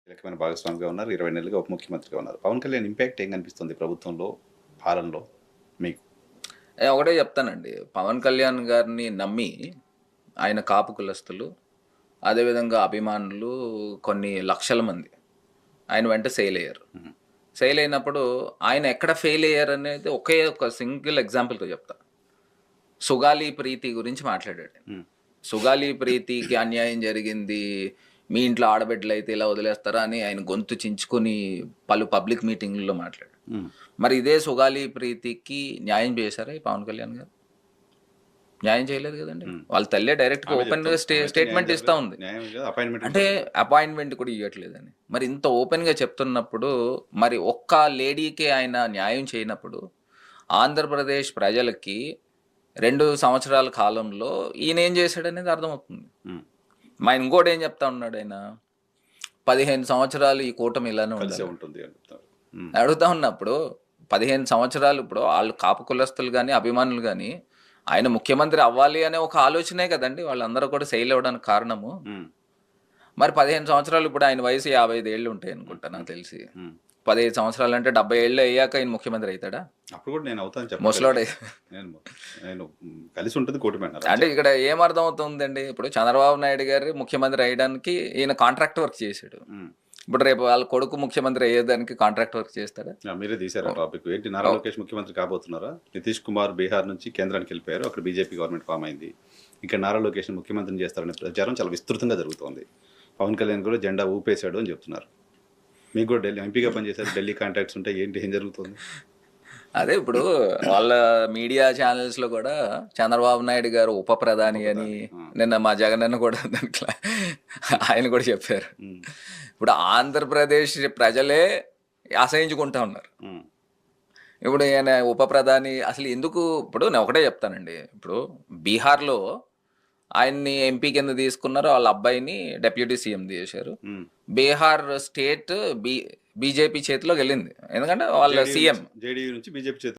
కీలకమైన భాగస్వామిగా ఉన్నారు. 20 నెలలుగా ఉప ముఖ్యమంత్రిగా ఉన్నారు. పవన్ కళ్యాణ్ ఇంపాక్ట్ ఏం కనిపిస్తుంది ప్రభుత్వంలో, పాలనలో మీకు? ఒకటే చెప్తానండి. పవన్ కళ్యాణ్ గారిని నమ్మి ఆయన కాపు కులస్తులు, అదేవిధంగా అభిమానులు కొన్ని లక్షల మంది ఆయన వెంట సెయిల్ అయ్యారు. హ్మ్. సెయిల్ అయినప్పుడు ఆయన ఎక్కడ ఫెయిల్ అయ్యారనేది ఒకే ఒక సింగిల్ ఎగ్జాంపుల్‌తో చెప్తా. 'సుగాలి ప్రీతి' గురించి మాట్లాడాడు. హ్మ్. 'సుగాలి ప్రీతికి అన్యాయం జరిగింది. మీ ఇంట్లో ఆడబిడ్డలైతే ఇలా వదిలేస్తారా' అని ఆయన గొంతు చించుకొని పలు పబ్లిక్ మీటింగుల్లో మాట్లాడాడు. హ్మ్. మరి ఇదే 'సుగాలి ప్రీతికి' న్యాయం చేశారా ఈ పవన్ కళ్యాణ్ గారు? న్యాయం చేయలేదు కదండీ. హ్మ్. వాళ్ళ తల్లే డైరెక్ట్‌గా ఆమె ఓపెన్‌గా చెప్తుంది. ఆమె అయితే న్యాయం స్టేట్మెంట్ ఇస్తా జరగలేదు. ఉంది. న్యాయం కాదు, అపాయింట్మెంట్ అంటే కూడా ఇవ్వలేదు. అపాయింట్‌మెంట్ కూడా ఇయ్యట్లేదని. మరి ఇంత ఓపెన్‌గా చెప్తున్నప్పుడు, మరి ఒక్క లేడీకే ఆయన న్యాయం చేయనప్పుడు, ఆంధ్రప్రదేశ్ ప్రజలకి 2 సంవత్సరాల కాలంలో ఈయనేం చేశాడనేది అర్థమవుతుంది. హ్మ్. ఇంకోటేం చెప్తా ఉన్నాడాయన, 15 సంవత్సరాలు ఈ కూటమి ఇలానే కలిసే ఉండాలి. ఉంటుంది అని చెప్తారు. హ్మ్. అడుగుతా ఉన్నప్పుడు 15 సంవత్సరాలు ఇప్పుడు ఆళ్ళు కాపు కులస్తులు గాని, అభిమానులు గాని, ఆయన ముఖ్యమంత్రి అవ్వాలి అనే ఒక ఆలోచనే కదండీ వాళ్ళందరూ కూడా సెయిల్ అవ్వడానికి కారణము. హ్మ్. మరి 15 సంవత్సరాలు ఇప్పుడు ఆయన వయసు 55 ఏళ్ళు ఉంటాయనుకుంటా నాకు తెలిసి. హ్మ్. 15 సంవత్సరాలంటే 70 ఏళ్ళు అయ్యాక ఈయన ముఖ్యమంత్రి అయితాడా? అప్పుడు కూడా నేను అవుతాను చెప్పలేదు. ముసలోడే. నేను నేను కలిసి ఉంటుంది కూటమి అన్నారు. అంటే ఇక్కడ ఏమర్థమవుతుందండి, ఇప్పుడు చంద్రబాబు నాయుడు గారు ముఖ్యమంత్రి అయ్యడానికి ఈయన కాంట్రాక్ట్ వర్క్ చేసాడు. హ్మ్. ఇప్పుడు రేపు వాళ్ళ కొడుకు ముఖ్యమంత్రి అయ్యేదానికి కాంట్రాక్ట్ వర్క్ చేస్తాడా? మీరే తీశారు టాపిక్. ఏంటి, నారా లోకేష్ ముఖ్యమంత్రి కాబోతున్నారా? నితీష్ కుమార్ బీహార్ నుంచి కేంద్రానికి వెళ్ళిపోయారు. అక్కడ బీజేపీ గవర్నమెంట్ ఫామ్ అయింది. ఇక్కడ నారా లోకేష్ ముఖ్యమంత్రిని చేస్తారనే ప్రచారం చాలా విస్తృతంగా జరుగుతోంది. పవన్ కళ్యాణ్ కూడా జెండా ఊపేశాడు అని చెప్తున్నారు. మీకు కూడా ఢిల్లీ ఎంపీగా పనిచేశారు. ఢిల్లీ కాంటాక్ట్స్ ఉంటాయి. ఏంటి, ఏం జరుగుతుంది? అదే ఇప్పుడు వాళ్ళ మీడియా ఛానల్స్‌లో కూడా చంద్రబాబు నాయుడు గారు ఉప ప్రధాని అని నిన్న మా జగనన్న కూడా దాంట్లో ఆయన కూడా చెప్పారు. హ్మ్. ఇప్పుడు ఆంధ్రప్రదేశ్ ప్రజలే అసహించుకుంటా ఉన్నారు. హ్మ్. ఇప్పుడు ఈయన ఉప ప్రధాని అసలు ఎందుకు, ఇప్పుడు నేను ఒకటే చెప్తానండి. ఇప్పుడు బీహార్‌లో ఆయన్ని ఎంపీ కింద తీసుకున్నారు. వాళ్ళ అబ్బాయిని డెప్యూటీ సీఎం చేశారు. హ్మ్. బీహార్ స్టేట్ బీజేపీ చేతిలోకి వెళ్ళింది. ఎందుకంటే వాళ్ళ సీఎం జేడీయూ నుంచి బీజేపీ